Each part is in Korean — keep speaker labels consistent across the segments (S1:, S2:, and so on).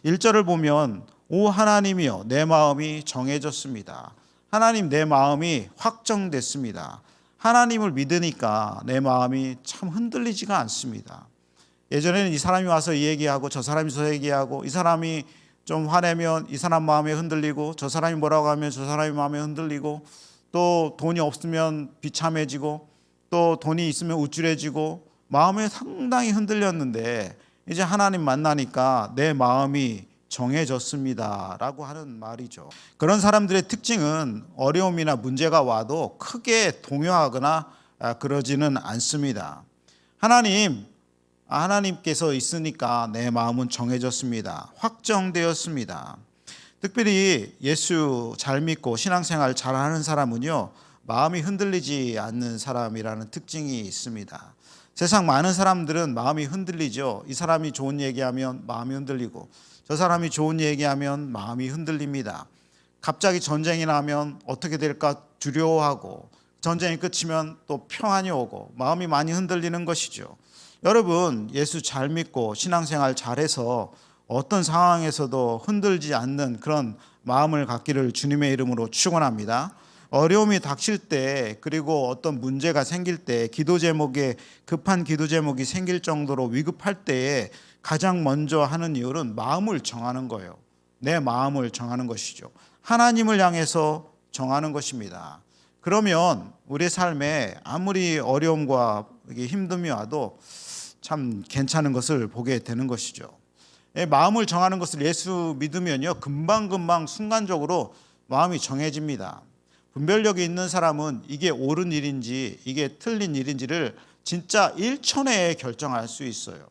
S1: 1절을 보면 오 하나님이여 내 마음이 정해졌습니다. 하나님 내 마음이 확정됐습니다. 하나님을 믿으니까 내 마음이 참 흔들리지가 않습니다. 예전에는 이 사람이 와서 이 얘기하고 저 사람이 저 얘기하고 이 사람이 좀 화내면 이 사람 마음이 흔들리고 저 사람이 뭐라고 하면 저 사람이 마음이 흔들리고 또 돈이 없으면 비참해지고 또 돈이 있으면 우쭐해지고 마음이 상당히 흔들렸는데 이제 하나님 만나니까 내 마음이 정해졌습니다 라고 하는 말이죠. 그런 사람들의 특징은 어려움이나 문제가 와도 크게 동요하거나 그러지는 않습니다. 하나님께서 있으니까 내 마음은 정해졌습니다. 확정되었습니다. 특별히 예수 잘 믿고 신앙생활 잘하는 사람은요, 마음이 흔들리지 않는 사람이라는 특징이 있습니다. 세상 많은 사람들은 마음이 흔들리죠. 이 사람이 좋은 얘기하면 마음이 흔들리고 저 사람이 좋은 얘기하면 마음이 흔들립니다. 갑자기 전쟁이 나면 어떻게 될까 두려워하고 전쟁이 끝이면 또 평안이 오고 마음이 많이 흔들리는 것이죠. 여러분 예수 잘 믿고 신앙생활 잘해서 어떤 상황에서도 흔들지 않는 그런 마음을 갖기를 주님의 이름으로 축원합니다. 어려움이 닥칠 때 그리고 어떤 문제가 생길 때 급한 기도 제목이 생길 정도로 위급할 때에 가장 먼저 하는 일은 마음을 정하는 거예요. 내 마음을 정하는 것이죠. 하나님을 향해서 정하는 것입니다. 그러면 우리 삶에 아무리 어려움과 힘듦이 와도 참 괜찮은 것을 보게 되는 것이죠. 마음을 정하는 것을 예수 믿으면요 금방금방 순간적으로 마음이 정해집니다. 분별력이 있는 사람은 이게 옳은 일인지 이게 틀린 일인지를 진짜 1초 내에 결정할 수 있어요.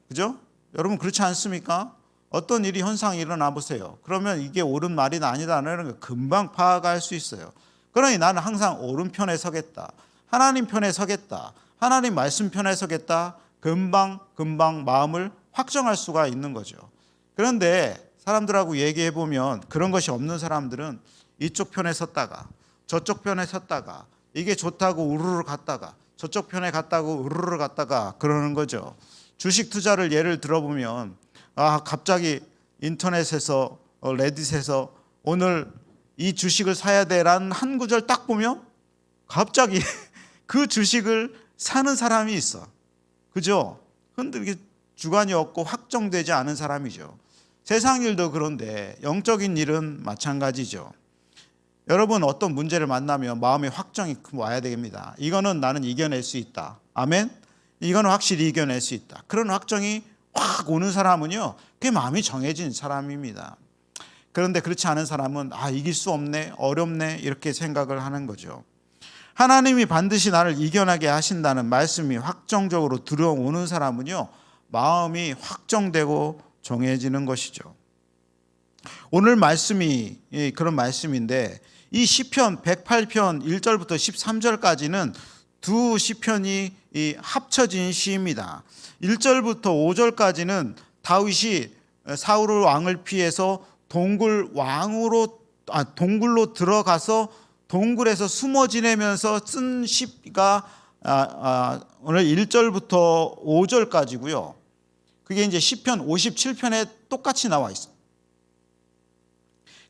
S1: 그죠? 여러분 그렇지 않습니까? 어떤 일이 현상이 일어나 보세요. 그러면 이게 옳은 말이나 아니다라는 걸 금방 파악할 수 있어요. 그러니 나는 항상 옳은 편에 서겠다. 하나님 편에 서겠다. 하나님 말씀 편에 서겠다. 금방 마음을 확정할 수가 있는 거죠. 그런데 사람들하고 얘기해 보면 그런 것이 없는 사람들은 이쪽 편에 섰다가 저쪽 편에 섰다가 이게 좋다고 우르르 갔다가 저쪽 편에 갔다고 우르르 갔다가 그러는 거죠. 주식 투자를 예를 들어보면 갑자기 인터넷에서 레딧에서 오늘 이 주식을 사야 돼라는 한 구절 딱 보면 갑자기 그 주식을 사는 사람이 있어. 그죠? 흔들기 주관이 없고 확정되지 않은 사람이죠. 세상 일도 그런데 영적인 일은 마찬가지죠. 여러분 어떤 문제를 만나면 마음의 확정이 와야 됩니다. 이거는 나는 이겨낼 수 있다. 아멘? 이거는 확실히 이겨낼 수 있다. 그런 확정이 확 오는 사람은요, 그게 마음이 정해진 사람입니다. 그런데 그렇지 않은 사람은 이길 수 없네, 어렵네 이렇게 생각을 하는 거죠. 하나님이 반드시 나를 이겨나게 하신다는 말씀이 확정적으로 들어오는 사람은요, 마음이 확정되고 정해지는 것이죠. 오늘 말씀이 그런 말씀인데 이 시편 108편 1절부터 13절까지는 두 시편이 합쳐진 시입니다. 1절부터 5절까지는 다윗이 사울 왕을 피해서 동굴로 들어가서 동굴에서 숨어 지내면서 쓴 시가 오늘 1절부터 5절까지고요. 그게 이제 시편 57편에 똑같이 나와 있어요.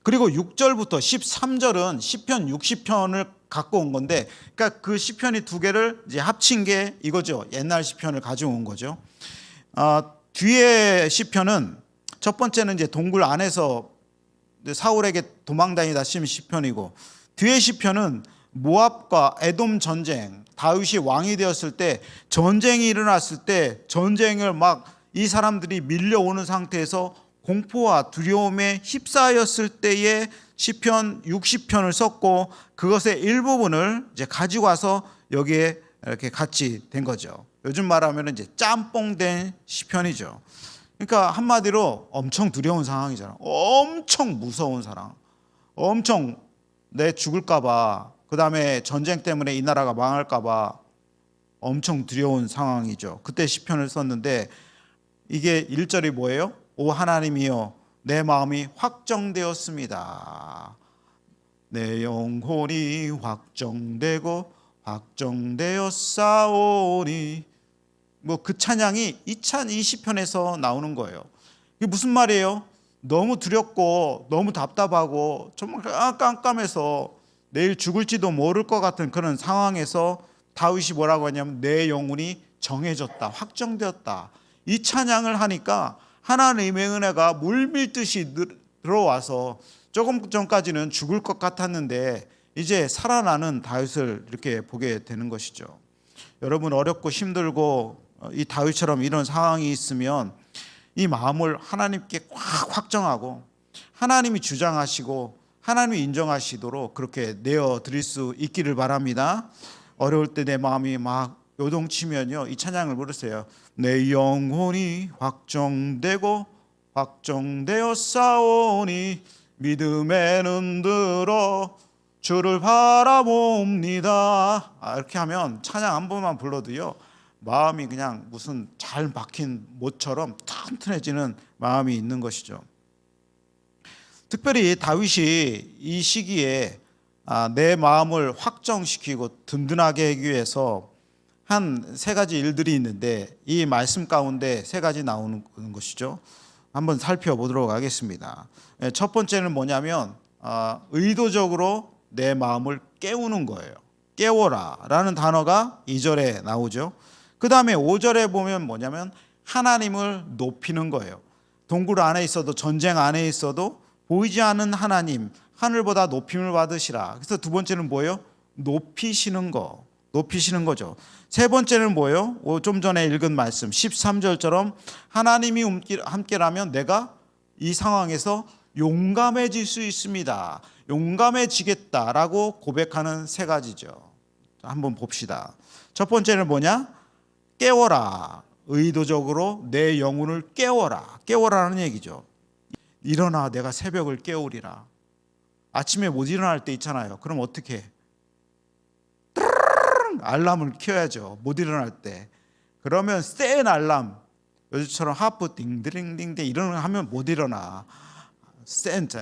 S1: 그리고 6절부터 13절은 시편 60편을 갖고 온 건데, 그러니까 그 시편이 두 개를 이제 합친 게 이거죠. 옛날 시편을 가져온 거죠. 뒤에 시편은 첫 번째는 이제 동굴 안에서 사울에게 도망다니다 쓴 시편이고, 뒤에 시편은 모압과 에돔 전쟁, 다윗이 왕이 되었을 때 전쟁이 일어났을 때 전쟁을 막 이 사람들이 밀려오는 상태에서 공포와 두려움에 휩싸였을 때에 시편 60편을 썼고 그것의 일부분을 이제 가지고 와서 여기에 이렇게 같이 된 거죠. 요즘 말하면 이제 짬뽕된 시편이죠. 그러니까 한마디로 엄청 두려운 상황이잖아. 엄청 무서운 상황. 엄청 내 죽을까 봐, 그 다음에 전쟁 때문에 이 나라가 망할까 봐 엄청 두려운 상황이죠. 그때 시편을 썼는데 이게 1절이 뭐예요? 오 하나님이여 내 마음이 확정되었습니다. 내 영혼이 확정되고 확정되었사오니, 그 찬양이 이 시편에서 나오는 거예요. 이게 무슨 말이에요? 너무 두렵고 너무 답답하고 정말 깜깜해서 내일 죽을지도 모를 것 같은 그런 상황에서 다윗이 뭐라고 하냐면 내 영혼이 정해졌다, 확정되었다. 이 찬양을 하니까 하나님의 은혜가 물밀듯이 들어와서 조금 전까지는 죽을 것 같았는데 이제 살아나는 다윗을 이렇게 보게 되는 것이죠. 여러분, 어렵고 힘들고 이 다윗처럼 이런 상황이 있으면 이 마음을 하나님께 확 확정하고 하나님이 주장하시고 하나님이 인정하시도록 그렇게 내어드릴 수 있기를 바랍니다. 어려울 때 내 마음이 막 요동치면요, 이 찬양을 부르세요. 내 영혼이 확정되고 확정되어 싸우니 믿음에 눈들어 주를 바라봅니다. 이렇게 하면 찬양 한 번만 불러도요, 마음이 그냥 무슨 잘 박힌 못처럼 튼튼해지는 마음이 있는 것이죠. 특별히 다윗이 이 시기에 내 마음을 확정시키고 든든하게 하기 위해서 한 세 가지 일들이 있는데 이 말씀 가운데 세 가지 나오는 것이죠. 한번 살펴보도록 하겠습니다. 첫 번째는 뭐냐면 의도적으로 내 마음을 깨우는 거예요. 깨워라 라는 단어가 2절에 나오죠. 그 다음에 5절에 보면 뭐냐면 하나님을 높이는 거예요. 동굴 안에 있어도 전쟁 안에 있어도 보이지 않는 하나님, 하늘보다 높임을 받으시라. 그래서 두 번째는 뭐예요? 높이시는 거죠. 세 번째는 뭐예요? 좀 전에 읽은 말씀 13절처럼 하나님이 함께라면 내가 이 상황에서 용감해질 수 있습니다. 용감해지겠다라고 고백하는 세 가지죠. 한번 봅시다. 첫 번째는 뭐냐? 깨워라. 의도적으로 내 영혼을 깨워라는 얘기죠. 일어나, 내가 새벽을 깨우리라. 아침에 못 일어날 때 있잖아요. 그럼 어떻게 해? 알람을 켜야죠. 못 일어날 때. 그러면 센 알람, 요즘처럼 하프 띵드링딩딩 이런 거 하면 못 일어나.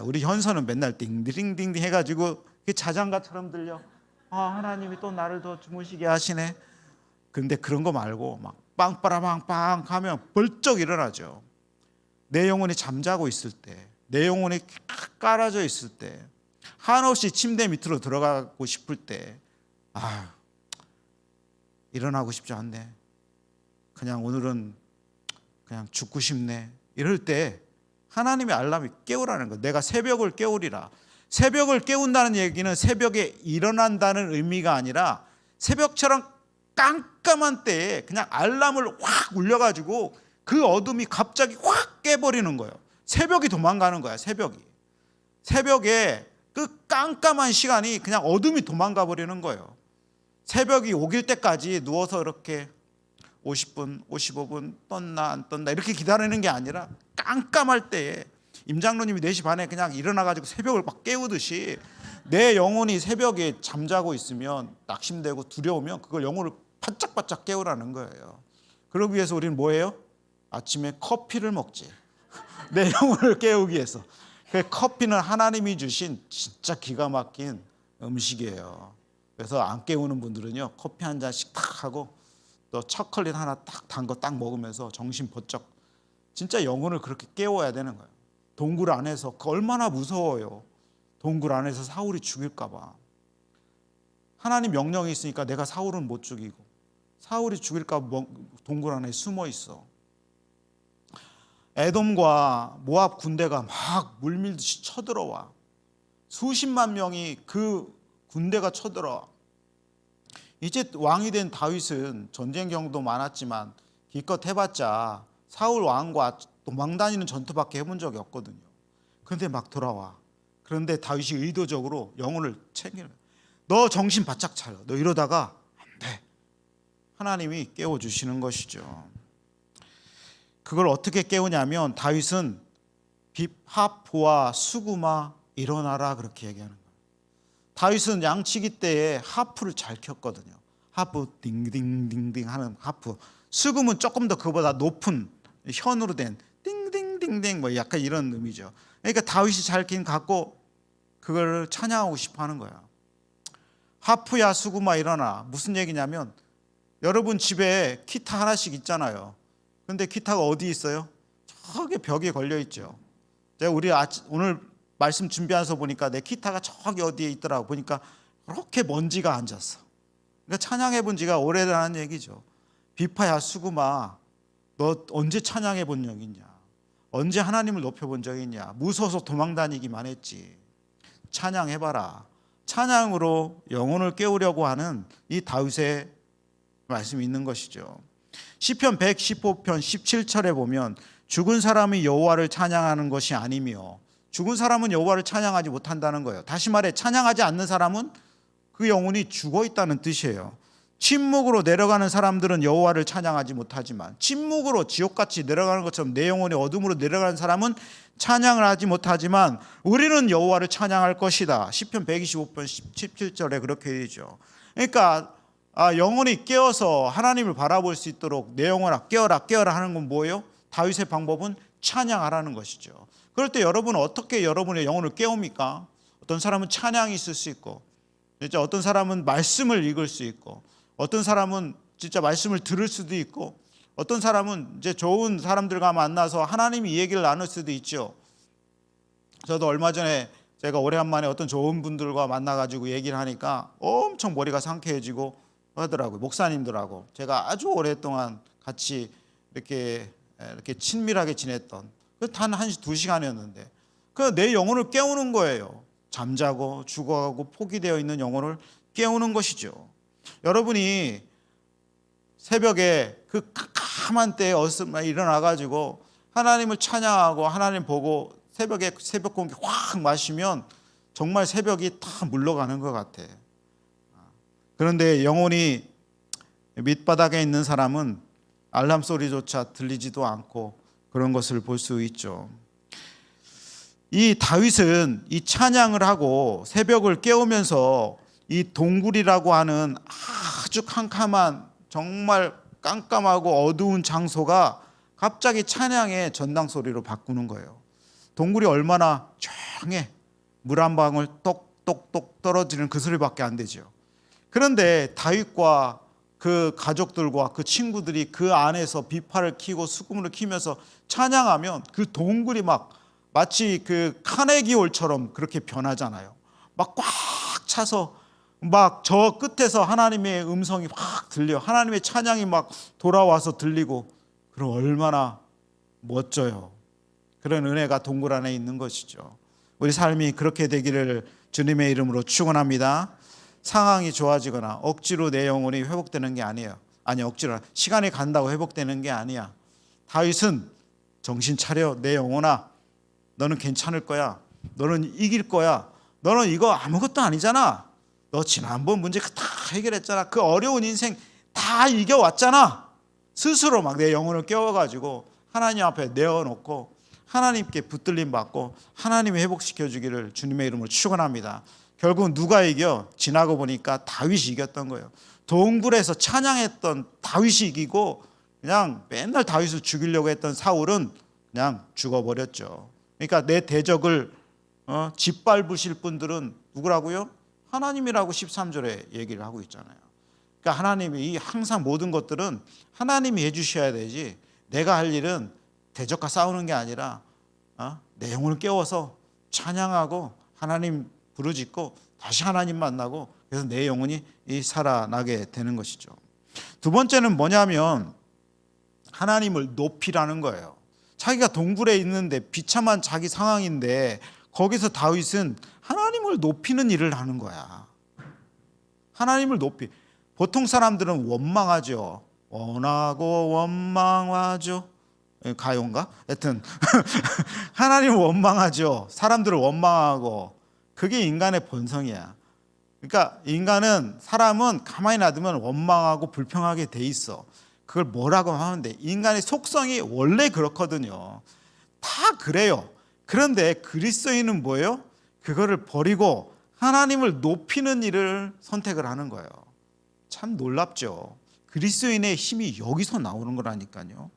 S1: 우리 현서는 맨날 띵드링딩딩 해가지고 자장가처럼 들려. 하나님이 또 나를 더 주무시게 하시네. 그런데 그런 거 말고 막 빵빠라빵빵 하면 벌쩍 일어나죠. 내 영혼이 잠자고 있을 때, 내 영혼이 깔아져 있을 때, 한없이 침대 밑으로 들어가고 싶을 때, 일어나고 싶지 않네. 그냥 오늘은 그냥 죽고 싶네. 이럴 때 하나님의 알람이 깨우라는 거예요. 내가 새벽을 깨우리라. 새벽을 깨운다는 얘기는 새벽에 일어난다는 의미가 아니라 새벽처럼 깜깜한 때에 그냥 알람을 확 울려가지고 그 어둠이 갑자기 확 깨버리는 거예요. 새벽이 도망가는 거야. 새벽에 그 깜깜한 시간이 그냥 어둠이 도망가 버리는 거예요. 새벽이 오길 때까지 누워서 이렇게 50분, 55분 떴나 안 떴나 이렇게 기다리는 게 아니라 깜깜할 때에 임장로님이 4시 반에 그냥 일어나가지고 새벽을 막 깨우듯이 내 영혼이 새벽에 잠자고 있으면 낙심되고 두려우면 그걸 영혼을 바짝바짝 깨우라는 거예요. 그러기 위해서 우리는 뭐예요? 아침에 커피를 먹지. 내 영혼을 깨우기 위해서. 그 커피는 하나님이 주신 진짜 기가 막힌 음식이에요. 그래서 안 깨우는 분들은요, 커피 한 잔씩 딱 하고 또 초콜릿 하나 딱 단 거 딱 먹으면서 정신 번쩍, 진짜 영혼을 그렇게 깨워야 되는 거예요. 동굴 안에서 얼마나 무서워요. 동굴 안에서 사울이 죽일까 봐. 하나님 명령이 있으니까 내가 사울은 못 죽이고 사울이 죽일까 봐 동굴 안에 숨어 있어. 에돔과 모압 군대가 막 물밀듯이 쳐들어와. 수십만 명이 그 군대가 쳐들어와. 이제 왕이 된 다윗은 전쟁 경도 많았지만 기껏 해봤자 사울 왕과 도망다니는 전투밖에 해본 적이 없거든요. 그런데 막 돌아와. 그런데 다윗이 의도적으로 영혼을 챙기는, 너 정신 바짝 차려. 너 이러다가 안 돼. 하나님이 깨워주시는 것이죠. 그걸 어떻게 깨우냐면 다윗은 하프와 수구마 일어나라 그렇게 얘기하는 거예요. 다윗은 양치기 때에 하프를 잘 켰거든요. 하프 딩딩딩딩 하는 하프. 수금은 조금 더 그보다 높은 현으로 된 딩딩딩딩 뭐 약간 이런 의미죠. 그러니까 다윗이 잘 킨 갖고 그걸 찬양하고 싶어 하는 거야. 하프야 수구마 일어나. 무슨 얘기냐면 여러분 집에 기타 하나씩 있잖아요. 근데 기타가 어디 있어요? 저기 벽에 걸려 있죠. 제가 오늘 말씀 준비하면서 보니까 내 기타가 저기 어디에 있더라고. 보니까 그렇게 먼지가 앉았어. 그러니까 찬양해 본 지가 오래라는 얘기죠. 비파야 수구마, 너 언제 찬양해 본 적 있냐? 언제 하나님을 높여본 적 있냐? 무서워서 도망다니기만 했지. 찬양해봐라. 찬양으로 영혼을 깨우려고 하는 이 다윗의 말씀이 있는 것이죠. 시편 115편 17절에 보면 죽은 사람이 여호와를 찬양하는 것이 아니며, 죽은 사람은 여호와를 찬양하지 못한다는 거예요. 다시 말해 찬양하지 않는 사람은 그 영혼이 죽어 있다는 뜻이에요. 침묵으로 내려가는 사람들은 여호와를 찬양하지 못하지만, 침묵으로 지옥같이 내려가는 것처럼 내 영혼이 어둠으로 내려가는 사람은 찬양을 하지 못하지만 우리는 여호와를 찬양할 것이다. 시편 125편 17절에 그렇게 되죠. 그러니까 영혼이 깨어서 하나님을 바라볼 수 있도록 내 영혼아 깨어라 깨어라 하는 건 뭐예요? 다윗의 방법은 찬양하라는 것이죠. 그럴 때 여러분은 어떻게 여러분의 영혼을 깨웁니까? 어떤 사람은 찬양이 있을 수 있고, 진짜 어떤 사람은 말씀을 읽을 수 있고, 어떤 사람은 진짜 말씀을 들을 수도 있고, 어떤 사람은 이제 좋은 사람들과 만나서 하나님이 이 얘기를 나눌 수도 있죠. 저도 얼마 전에 제가 오래간만에 어떤 좋은 분들과 만나가지고 얘기를 하니까 엄청 머리가 상쾌해지고 하더라고요. 목사님들하고 제가 아주 오랫동안 같이 이렇게 친밀하게 지냈던, 단 1-2시간이었는데 그 내 영혼을 깨우는 거예요. 잠자고 죽어가고 포기되어 있는 영혼을 깨우는 것이죠. 여러분이 새벽에 그 캄캄한 때에 어스만 일어나가지고 하나님을 찬양하고 하나님 보고 새벽에 새벽 공기 확 마시면 정말 새벽이 다 물러가는 것 같아. 그런데 영혼이 밑바닥에 있는 사람은 알람 소리조차 들리지도 않고 그런 것을 볼 수 있죠. 이 다윗은 이 찬양을 하고 새벽을 깨우면서 이 동굴이라고 하는 아주 캄캄한 정말 깜깜하고 어두운 장소가 갑자기 찬양의 전당 소리로 바꾸는 거예요. 동굴이 얼마나 조용해. 물 한 방울 똑똑똑 떨어지는 그 소리밖에 안 되죠. 그런데 다윗과 그 가족들과 그 친구들이 그 안에서 비파를 키고 수금을 키면서 찬양하면 그 동굴이 마치 그 카네기홀처럼 그렇게 변하잖아요. 막 꽉 차서 막 저 끝에서 하나님의 음성이 확 들려, 하나님의 찬양이 막 돌아와서 들리고, 그럼 얼마나 멋져요. 그런 은혜가 동굴 안에 있는 것이죠. 우리 삶이 그렇게 되기를 주님의 이름으로 축원합니다. 상황이 좋아지거나 억지로 내 영혼이 회복되는 게 아니에요. 아니, 억지로 시간이 간다고 회복되는 게 아니야. 다윗은 정신 차려, 내 영혼아, 너는 괜찮을 거야. 너는 이길 거야. 너는 이거 아무것도 아니잖아. 너 지난번 문제 다 해결했잖아. 그 어려운 인생 다 이겨왔잖아. 스스로 막 내 영혼을 깨워가지고 하나님 앞에 내어놓고 하나님께 붙들림 받고 하나님이 회복시켜 주기를 주님의 이름으로 축원합니다. 결국은 누가 이겨? 지나고 보니까 다윗이 이겼던 거예요. 동굴에서 찬양했던 다윗이 이기고, 그냥 맨날 다윗을 죽이려고 했던 사울은 그냥 죽어버렸죠. 그러니까 내 대적을 짓밟으실 분들은 누구라고요? 하나님이라고 13절에 얘기를 하고 있잖아요. 그러니까 하나님이 항상 모든 것들은 하나님이 해주셔야 되지, 내가 할 일은 대적과 싸우는 게 아니라 내 영혼을 깨워서 찬양하고 하나님 부르짖고 다시 하나님 만나고, 그래서 내 영혼이 살아나게 되는 것이죠. 두 번째는 뭐냐면 하나님을 높이라는 거예요. 자기가 동굴에 있는데 비참한 자기 상황인데 거기서 다윗은 하나님을 높이는 일을 하는 거야. 하나님을 높이. 보통 사람들은 원망하죠. 원하고 원망하죠. 가요인가? 하여튼 하나님을 원망하죠. 사람들을 원망하고. 그게 인간의 본성이야. 그러니까 사람은 가만히 놔두면 원망하고 불평하게 돼 있어. 그걸 뭐라고 하면 돼? 인간의 속성이 원래 그렇거든요. 다 그래요. 그런데 그리스도인은 뭐예요? 그거를 버리고 하나님을 높이는 일을 선택을 하는 거예요. 참 놀랍죠. 그리스도인의 힘이 여기서 나오는 거라니까요.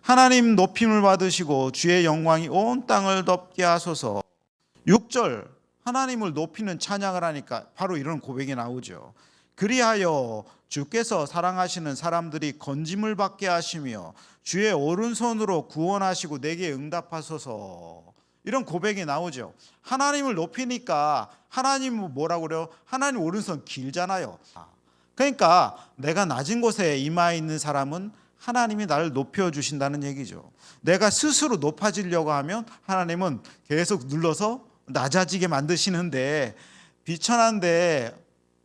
S1: 하나님 높임을 받으시고 주의 영광이 온 땅을 덮게 하소서. 6절 하나님을 높이는 찬양을 하니까 바로 이런 고백이 나오죠. 그리하여 주께서 사랑하시는 사람들이 건짐을 받게 하시며 주의 오른손으로 구원하시고 내게 응답하소서. 이런 고백이 나오죠. 하나님을 높이니까 하나님은 뭐라고 그래요? 하나님 오른손 길잖아요. 그러니까 내가 낮은 곳에 임하에 있는 사람은 하나님이 나를 높여주신다는 얘기죠. 내가 스스로 높아지려고 하면 하나님은 계속 눌러서 낮아지게 만드시는데, 비천한데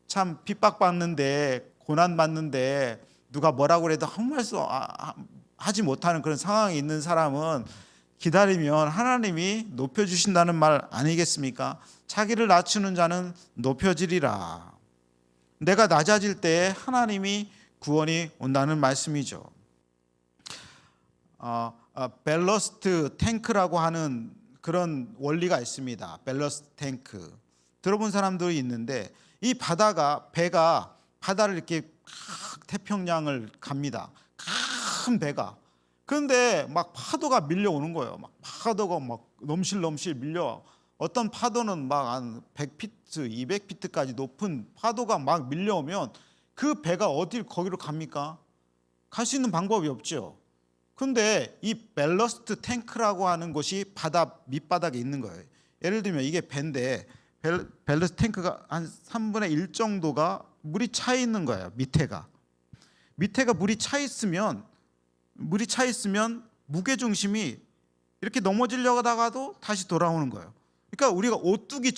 S1: 참 핍박받는데 고난받는데 누가 뭐라고 해도 아무 말씀 하지 못하는 그런 상황에 있는 사람은 기다리면 하나님이 높여주신다는 말 아니겠습니까? 자기를 낮추는 자는 높여지리라. 내가 낮아질 때 하나님이 구원이 온다는 말씀이죠. 밸러스트 탱크라고 하는 그런 원리가 있습니다. 밸러스트 탱크. 들어본 사람들이 있는데, 이 배가 바다를 이렇게 태평양을 갑니다. 큰 배가. 그런데 막 파도가 밀려오는 거예요. 막 파도가 막 넘실넘실 밀려. 어떤 파도는 막 한 100피트, 200피트까지 높은 파도가 막 밀려오면 그 배가 거기로 갑니까? 갈 수 있는 방법이 없죠. 근데 이 밸러스트 탱크라고 하는 곳이 바다 밑바닥에 있는 거예요. 예를 들면 이게 배인데 밸러스트 탱크가 한 3분의 1 정도가 물이 차 있는 거예요. 밑에가 물이 차 있으면 무게 중심이 이렇게 넘어지려고 하다가도 다시 돌아오는 거예요. 그러니까 우리가 오뚜기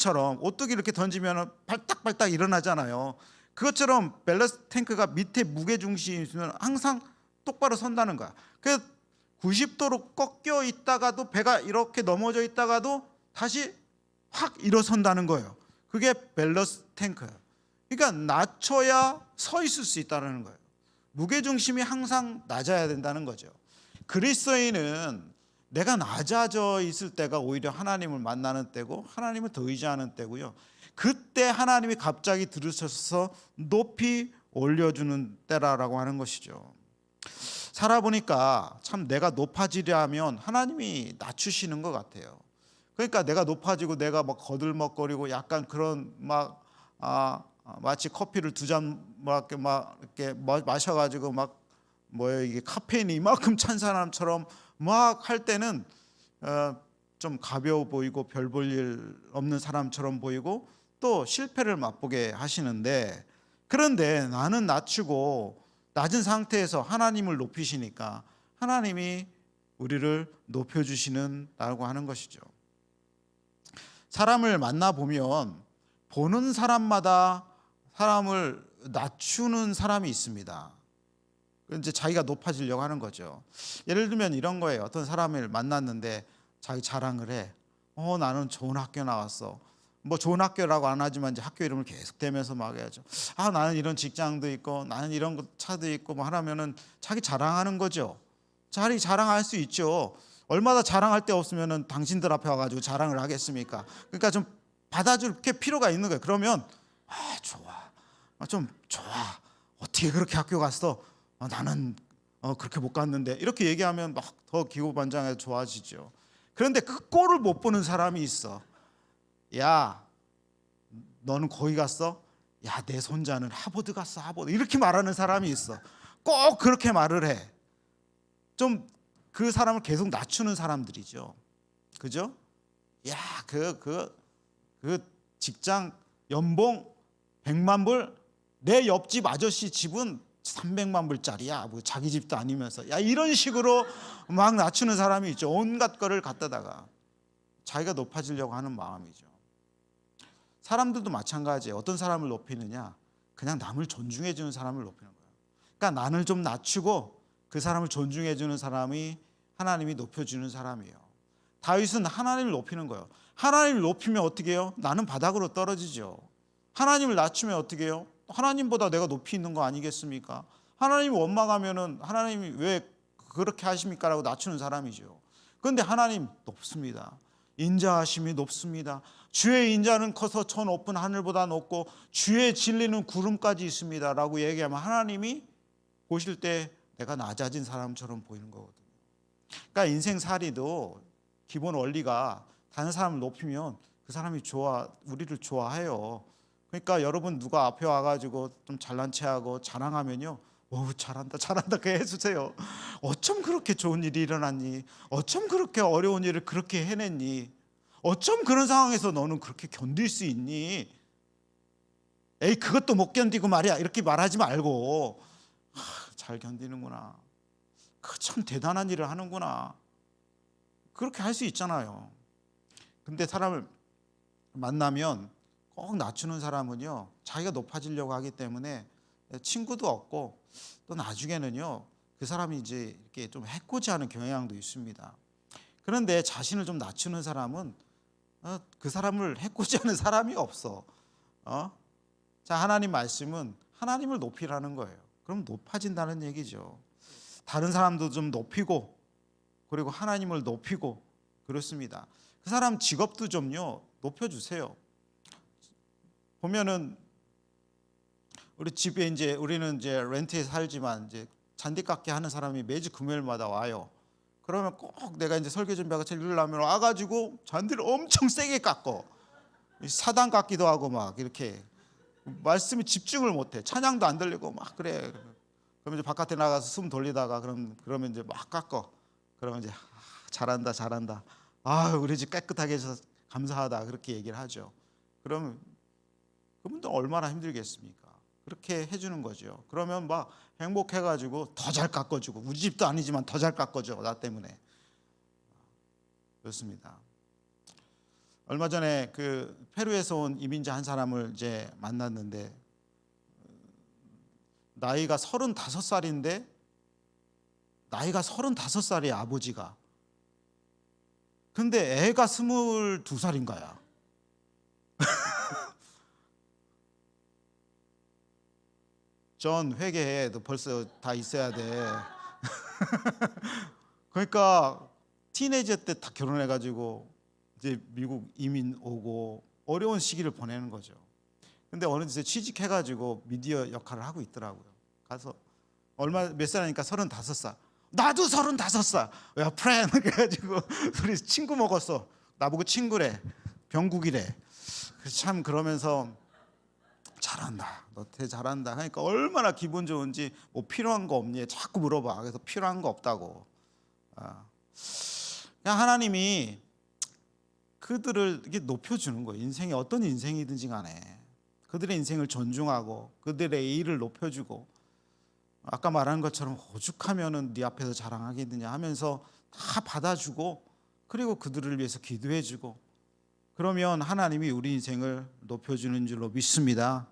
S1: 이렇게 던지면 발딱발딱 일어나잖아요. 그것처럼 밸러스트 탱크가 밑에 무게 중심이 있으면 항상 똑바로 선다는 거야. 그래서 90도로 꺾여 있다가도 배가 이렇게 넘어져 있다가도 다시 확 일어선다는 거예요. 그게 밸러스트 탱크예요. 그러니까 낮춰야 서 있을 수 있다는 거예요. 무게 중심이 항상 낮아야 된다는 거죠. 그리스도인은 내가 낮아져 있을 때가 오히려 하나님을 만나는 때고 하나님을 더 의지하는 때고요. 그때 하나님이 갑자기 들으셔서 높이 올려주는 때라고 하는 것이죠. 살아보니까 참 내가 높아지려면 하나님이 낮추시는 것 같아요. 그러니까 내가 높아지고 내가 막 거들먹거리고 약간 그런 마치 커피를 2잔 이렇게 마셔가지고 이게 카페인이 이만큼 찬 사람처럼 막 할 때는 좀 가벼워 보이고 별 볼 일 없는 사람처럼 보이고 또 실패를 맛보게 하시는데, 그런데 나는 낮추고 낮은 상태에서 하나님을 높이시니까 하나님이 우리를 높여주시는다고 하는 것이죠. 사람을 만나보면 보는 사람마다 사람을 낮추는 사람이 있습니다. 이제 자기가 높아지려고 하는 거죠. 예를 들면 이런 거예요. 어떤 사람을 만났는데 자기 자랑을 해. 나는 좋은 학교 나왔어. 뭐 좋은 학교라고 안 하지만 이제 학교 이름을 계속 대면서 막 해야죠. 나는 이런 직장도 있고 나는 이런 차도 있고 뭐 하면은 자기 자랑하는 거죠. 자기 자랑할 수 있죠. 얼마나 자랑할 데 없으면은 당신들 앞에 와가지고 자랑을 하겠습니까? 그러니까 좀 받아줄 게 필요가 있는 거예요. 그러면 좋아, 좀 좋아. 어떻게 그렇게 학교 갔어? 나는 그렇게 못 갔는데, 이렇게 얘기하면 막 더 기고만장해서 좋아지죠. 그런데 그 꼴을 못 보는 사람이 있어. 야, 너는 거기 갔어? 야, 내 손자는 하버드 갔어, 하버드. 이렇게 말하는 사람이 있어. 꼭 그렇게 말을 해. 좀 그 사람을 계속 낮추는 사람들이죠. 그죠? 야, 그 직장 연봉 100만 불, 내 옆집 아저씨 집은 300만 불짜리야. 뭐 자기 집도 아니면서. 야, 이런 식으로 막 낮추는 사람이 있죠. 온갖 거를 갖다다가 자기가 높아지려고 하는 마음이죠. 사람들도 마찬가지예요. 어떤 사람을 높이느냐? 그냥 남을 존중해 주는 사람을 높이는 거예요. 그러니까 나를 좀 낮추고 그 사람을 존중해 주는 사람이 하나님이 높여주는 사람이에요. 다윗은 하나님을 높이는 거예요. 하나님을 높이면 어떻게 해요? 나는 바닥으로 떨어지죠. 하나님을 낮추면 어떻게 해요? 하나님보다 내가 높이 있는 거 아니겠습니까? 하나님을 원망하면은 하나님이 왜 그렇게 하십니까? 라고 낮추는 사람이죠. 그런데 하나님 높습니다. 인자하심이 높습니다. 주의 인자는 커서 저 높은 하늘보다 높고 주의 진리는 구름까지 있습니다 라고 얘기하면 하나님이 보실 때 내가 낮아진 사람처럼 보이는 거거든요. 그러니까 인생살이도 기본 원리가 다른 사람을 높이면 그 사람이 우리를 좋아해요. 그러니까 여러분 누가 앞에 와가지고 좀 잘난 체하고 자랑하면요, 오, 잘한다 잘한다 그 해주세요. 어쩜 그렇게 좋은 일이 일어났니? 어쩜 그렇게 어려운 일을 그렇게 해냈니? 어쩜 그런 상황에서 너는 그렇게 견딜 수 있니? 에이 그것도 못 견디고 말이야 이렇게 말하지 말고 잘 견디는구나. 그 참 대단한 일을 하는구나. 그렇게 할 수 있잖아요. 근데 사람을 만나면 꼭 낮추는 사람은요 자기가 높아지려고 하기 때문에 친구도 없고 또 나중에는요 그 사람이 이제 이렇게 좀 해코지하는 경향도 있습니다. 그런데 자신을 좀 낮추는 사람은 그 사람을 해코지하는 사람이 없어. 자, 하나님 말씀은 하나님을 높이라는 거예요. 그럼 높아진다는 얘기죠. 다른 사람도 좀 높이고 그리고 하나님을 높이고 그렇습니다. 그 사람 직업도 좀요 높여주세요. 보면은 우리 집에 이제 우리는 이제 렌트에 살지만 이제 잔디깎기 하는 사람이 매주 금요일마다 와요. 그러면 꼭 내가 이제 설교 준비하고 읽으려면 와가지고 잔디를 엄청 세게 깎어. 사단 깎기도 하고 막 이렇게 말씀에 집중을 못해. 찬양도 안 들리고 막 그래. 그러면 이제 바깥에 나가서 숨 돌리다가 그러면 이제 막 깎어. 그러면 이제 잘한다 잘한다. 우리 집 깨끗하게 해서 감사하다 그렇게 얘기를 하죠. 그러면 그분들 얼마나 힘들겠습니까? 그렇게 해주는 거죠. 그러면 막 행복해가지고 더 잘 깎아주고 우리 집도 아니지만 더 잘 깎아줘 나 때문에. 그렇습니다. 얼마 전에 그 페루에서 온 이민자 한 사람을 이제 만났는데 나이가 35살인데 나이가 35살이야 아버지가. 근데 애가 22살인 거야. 전 회계해. 너 벌써 다 있어야 돼. 그러니까 티네이저 때 다 결혼해가지고 이제 미국 이민 오고 어려운 시기를 보내는 거죠. 근데 어느 데서 취직해가지고 미디어 역할을 하고 있더라고요. 가서 몇 살이니까 35살. 나도 35살. 야 프렌 그래가지고 우리 친구 먹었어. 나보고 친구래. 병국이래. 참 그러면서 잘한다. 너 되게 잘한다. 그러니까 얼마나 기분 좋은지 뭐 필요한 거 없니? 자꾸 물어봐. 그래서 필요한 거 없다고. 그냥 하나님이 그들을 이렇게 높여주는 거예요. 인생이 어떤 인생이든지 간에 그들의 인생을 존중하고 그들의 일을 높여주고 아까 말한 것처럼 오죽하면은 네 앞에서 자랑하겠느냐 하면서 다 받아주고 그리고 그들을 위해서 기도해주고 그러면 하나님이 우리 인생을 높여주는 줄로 믿습니다.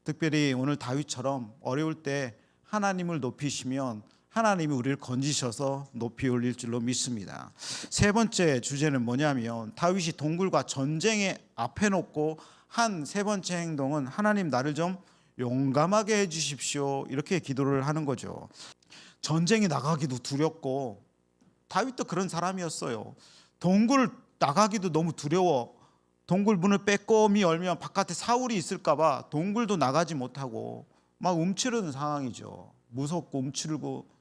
S1: 특별히 오늘 다윗처럼 어려울 때 하나님을 높이시면 하나님이 우리를 건지셔서 높이 올릴 줄로 믿습니다. 세 번째 주제는 뭐냐면 다윗이 동굴과 전쟁에 앞에 놓고 한 세 번째 행동은 하나님 나를 좀 용감하게 해주십시오 이렇게 기도를 하는 거죠. 전쟁에 나가기도 두렵고 다윗도 그런 사람이었어요. 동굴 나가기도 너무 두려워. 동굴 문을 빼꼼히 열면 바깥에 사울이 있을까 봐 동굴도 나가지 못하고 막 움츠르는 상황이죠. 무섭고 움츠르고.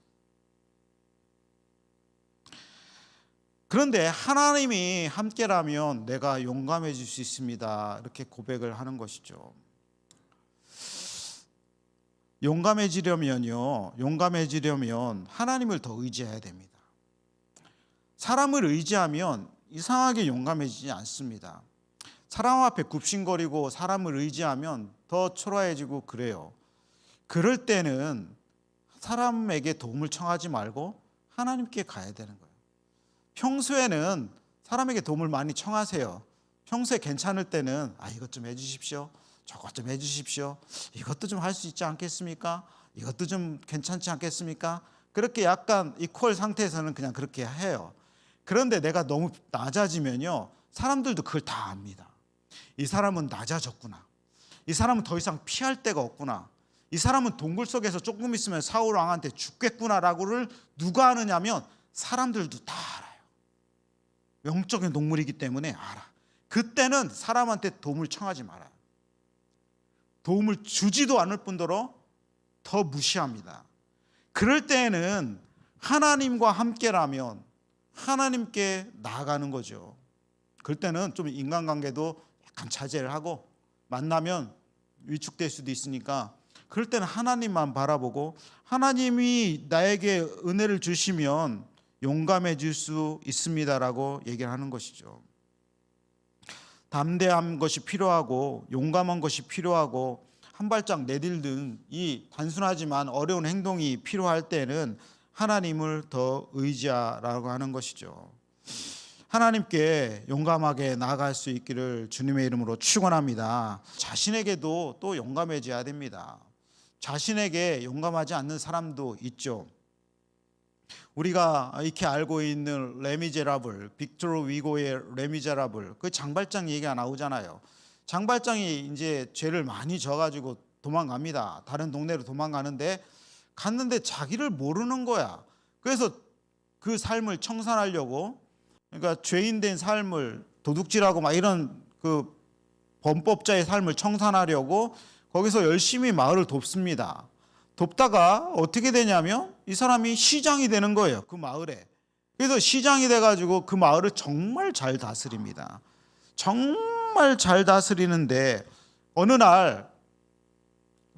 S1: 그런데 하나님이 함께라면 내가 용감해질 수 있습니다. 이렇게 고백을 하는 것이죠. 용감해지려면 하나님을 더 의지해야 됩니다. 사람을 의지하면 이상하게 용감해지지 않습니다. 사람 앞에 굽신거리고 사람을 의지하면 더 초라해지고 그래요. 그럴 때는 사람에게 도움을 청하지 말고 하나님께 가야 되는 거예요. 평소에는 사람에게 도움을 많이 청하세요. 평소에 괜찮을 때는 이것 좀 해주십시오. 저것 좀 해주십시오. 이것도 좀 할 수 있지 않겠습니까? 이것도 좀 괜찮지 않겠습니까? 그렇게 약간 이퀄 상태에서는 그냥 그렇게 해요. 그런데 내가 너무 낮아지면요 사람들도 그걸 다 압니다. 이 사람은 낮아졌구나. 이 사람은 더 이상 피할 데가 없구나. 이 사람은 동굴 속에서 조금 있으면 사울 왕한테 죽겠구나라고를 누가 아느냐면 사람들도 다 알아요. 영적인 동물이기 때문에 알아. 그때는 사람한테 도움을 청하지 말아요. 도움을 주지도 않을 뿐더러 더 무시합니다. 그럴 때에는 하나님과 함께라면 하나님께 나아가는 거죠. 그럴 때는 좀 인간관계도 약간 자제를 하고 만나면 위축될 수도 있으니까 그럴 때는 하나님만 바라보고 하나님이 나에게 은혜를 주시면 용감해질 수 있습니다라고 얘기를 하는 것이죠. 담대한 것이 필요하고 용감한 것이 필요하고 한 발짝 내딛는 이 단순하지만 어려운 행동이 필요할 때는 하나님을 더 의지하라고 하는 것이죠. 하나님께 용감하게 나아갈 수 있기를 주님의 이름으로 축원합니다. 자신에게도 또 용감해져야 됩니다. 자신에게 용감하지 않는 사람도 있죠. 우리가 익히 알고 있는 레미제라블, 빅토르 위고의 레미제라블, 그 장발장 얘기가 나오잖아요. 장발장이 이제 죄를 많이 져가지고 도망갑니다. 다른 동네로 도망가는데 갔는데 자기를 모르는 거야. 그래서 그 삶을 청산하려고, 그러니까 죄인된 삶을 도둑질하고 막 이런 그 범법자의 삶을 청산하려고 거기서 열심히 마을을 돕습니다. 돕다가 어떻게 되냐면 이 사람이 시장이 되는 거예요. 그 마을에. 그래서 시장이 돼가지고 그 마을을 정말 잘 다스립니다. 정말 잘 다스리는데 어느 날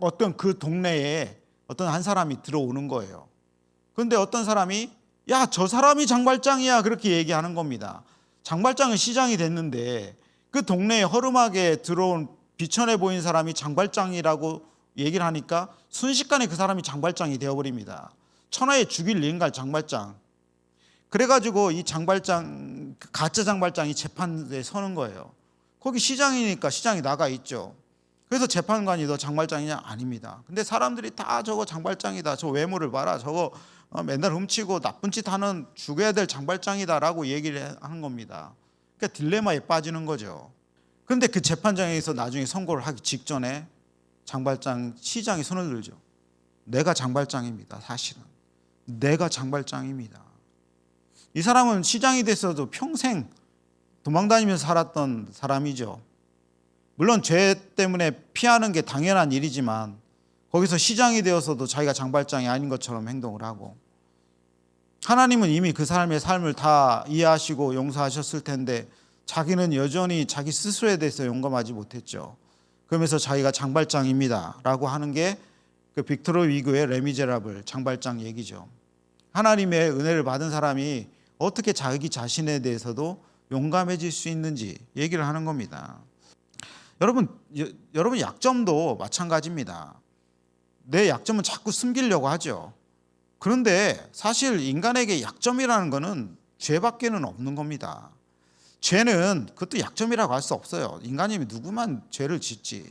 S1: 어떤 그 동네에 어떤 한 사람이 들어오는 거예요. 그런데 어떤 사람이 야, 저 사람이 장발장이야 그렇게 얘기하는 겁니다. 장발장은 시장이 됐는데 그 동네에 허름하게 들어온 비천해 보인 사람이 장발장이라고 얘기를 하니까 순식간에 그 사람이 장발장이 되어버립니다. 천하에 죽일 인갈 장발장. 그래가지고 이 장발장, 가짜 장발장이 재판에 서는 거예요. 거기 시장이니까 시장이 나가 있죠. 그래서 재판관이 너 장발장이냐? 아닙니다. 근데 사람들이 다 저거 장발장이다. 저 외모를 봐라. 저거 맨날 훔치고 나쁜 짓 하는 죽여야 될 장발장이다라고 얘기를 하는 겁니다. 그러니까 딜레마에 빠지는 거죠. 그런데 그 재판장에서 나중에 선고를 하기 직전에 장발장 시장이 손을 들죠. 내가 장발장입니다. 사실은 내가 장발장입니다. 이 사람은 시장이 됐어도 평생 도망다니면서 살았던 사람이죠. 물론 죄 때문에 피하는 게 당연한 일이지만 거기서 시장이 되어서도 자기가 장발장이 아닌 것처럼 행동을 하고, 하나님은 이미 그 사람의 삶을 다 이해하시고 용서하셨을 텐데 자기는 여전히 자기 스스로에 대해서 용감하지 못했죠. 그러면서 자기가 장발장입니다 라고 하는 게 그 빅토르 위고의 레미제라블 장발장 얘기죠. 하나님의 은혜를 받은 사람이 어떻게 자기 자신에 대해서도 용감해질 수 있는지 얘기를 하는 겁니다. 여러분 약점도 마찬가지입니다. 내 약점은 자꾸 숨기려고 하죠. 그런데 사실 인간에게 약점이라는 것은 죄밖에는 없는 겁니다. 죄는 그것도 약점이라고 할 수 없어요. 인간이 누구만 죄를 짓지.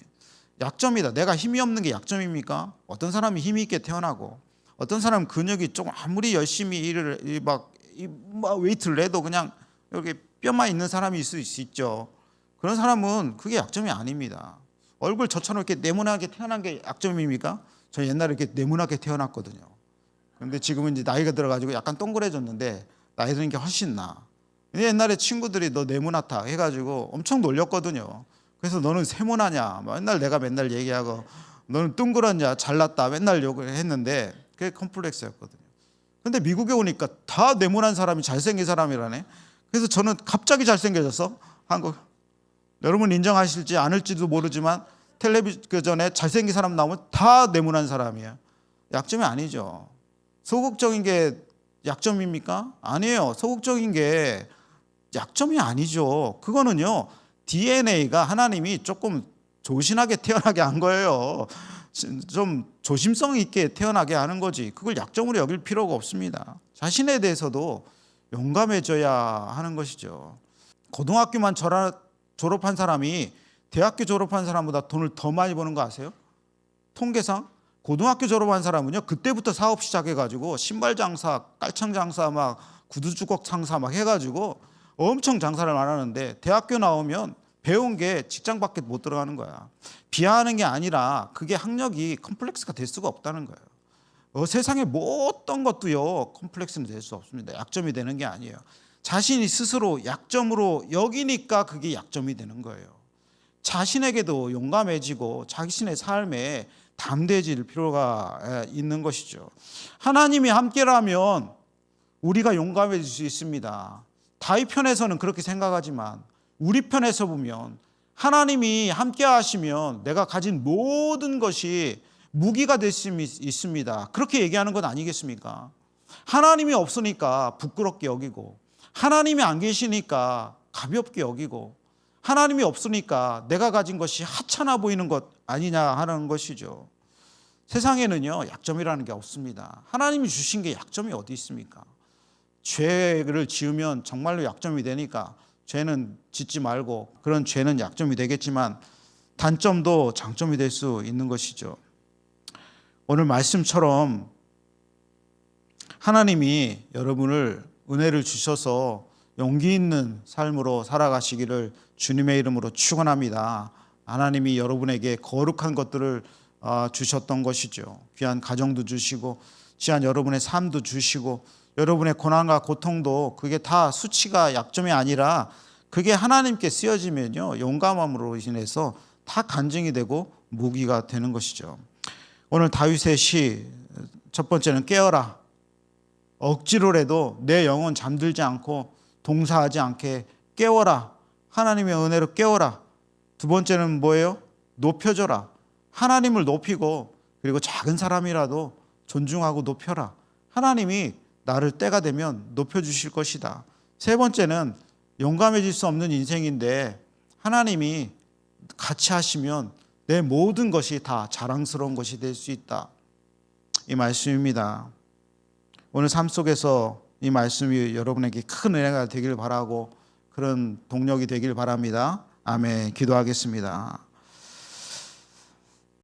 S1: 약점이다. 내가 힘이 없는 게 약점입니까? 어떤 사람이 힘이 있게 태어나고 어떤 사람은 근육이 조금 아무리 열심히 일을 막 웨이트를 해도 그냥 이렇게 뼈만 있는 사람이 있을 수 있죠. 그런 사람은 그게 약점이 아닙니다. 얼굴 저처럼 이렇게 네모나게 태어난 게 약점입니까? 저 옛날에 이렇게 네모나게 태어났거든요. 그런데 지금은 이제 나이가 들어가지고 약간 동그래졌는데 나이 드는 게 훨씬 나아. 옛날에 친구들이 너 네모나다 해가지고 엄청 놀렸거든요. 그래서 너는 세모나냐 맨날 얘기하고 너는 둥그렇냐 잘났다 맨날 욕을 했는데 그게 컴플렉스였거든요. 근데 미국에 오니까 다 네모난 사람이 잘생긴 사람이라네. 그래서 저는 갑자기 잘생겨졌어. 한국 여러분 인정하실지 않을지도 모르지만 텔레비전에 잘생긴 사람 나오면 다 네모난 사람이에요. 약점이 아니죠. 소극적인 게 약점입니까? 아니에요. 소극적인 게 약점이 아니죠. 그거는요 DNA가 하나님이 조금 조신하게 태어나게 한 거예요. 좀 조심성 있게 태어나게 하는 거지. 그걸 약점으로 여길 필요가 없습니다. 자신에 대해서도 용감해져야 하는 것이죠. 고등학교만 졸업한 사람이 대학교 졸업한 사람보다 돈을 더 많이 버는 거 아세요? 통계상 고등학교 졸업한 사람은요 그때부터 사업 시작해가지고 신발 장사, 깔창 장사, 막 구두 주걱 장사 막 해가지고 엄청 장사를 안 하는데 대학교 나오면 배운 게 직장밖에 못 들어가는 거야. 비하하는 게 아니라 그게 학력이 컴플렉스가 될 수가 없다는 거예요. 세상에 뭐 어떤 것도요 컴플렉스는 될 수 없습니다. 약점이 되는 게 아니에요. 자신이 스스로 약점으로 여기니까 그게 약점이 되는 거예요. 자신에게도 용감해지고 자신의 삶에 담대해질 필요가 있는 것이죠. 하나님이 함께라면 우리가 용감해질 수 있습니다. 다윗 편에서는 그렇게 생각하지만 우리 편에서 보면 하나님이 함께 하시면 내가 가진 모든 것이 무기가 될 수 있습니다. 그렇게 얘기하는 것 아니겠습니까? 하나님이 없으니까 부끄럽게 여기고, 하나님이 안 계시니까 가볍게 여기고, 하나님이 없으니까 내가 가진 것이 하찮아 보이는 것 아니냐 하는 것이죠. 세상에는요, 약점이라는 게 없습니다. 하나님이 주신 게 약점이 어디 있습니까? 죄를 지으면 정말로 약점이 되니까 죄는 짓지 말고, 그런 죄는 약점이 되겠지만 단점도 장점이 될 수 있는 것이죠. 오늘 말씀처럼 하나님이 여러분을 은혜를 주셔서 용기 있는 삶으로 살아가시기를 주님의 이름으로 축원합니다. 하나님이 여러분에게 거룩한 것들을 주셨던 것이죠. 귀한 가정도 주시고, 귀한 여러분의 삶도 주시고, 여러분의 고난과 고통도 그게 다 수치가 약점이 아니라 그게 하나님께 쓰여지면요, 용감함으로 인해서 다 간증이 되고 무기가 되는 것이죠. 오늘 다윗의 시 첫 번째는 깨어라. 억지로라도 내 영혼 잠들지 않고 동사하지 않게 깨워라. 하나님의 은혜로 깨워라. 두 번째는 뭐예요? 높여줘라. 하나님을 높이고, 그리고 작은 사람이라도 존중하고 높여라. 하나님이 나를 때가 되면 높여주실 것이다. 세 번째는 용감해질 수 없는 인생인데 하나님이 같이 하시면 내 모든 것이 다 자랑스러운 것이 될 수 있다. 이 말씀입니다. 오늘 삶 속에서 이 말씀이 여러분에게 큰 은혜가 되길 바라고, 그런 동력이 되길 바랍니다. 아멘. 기도하겠습니다.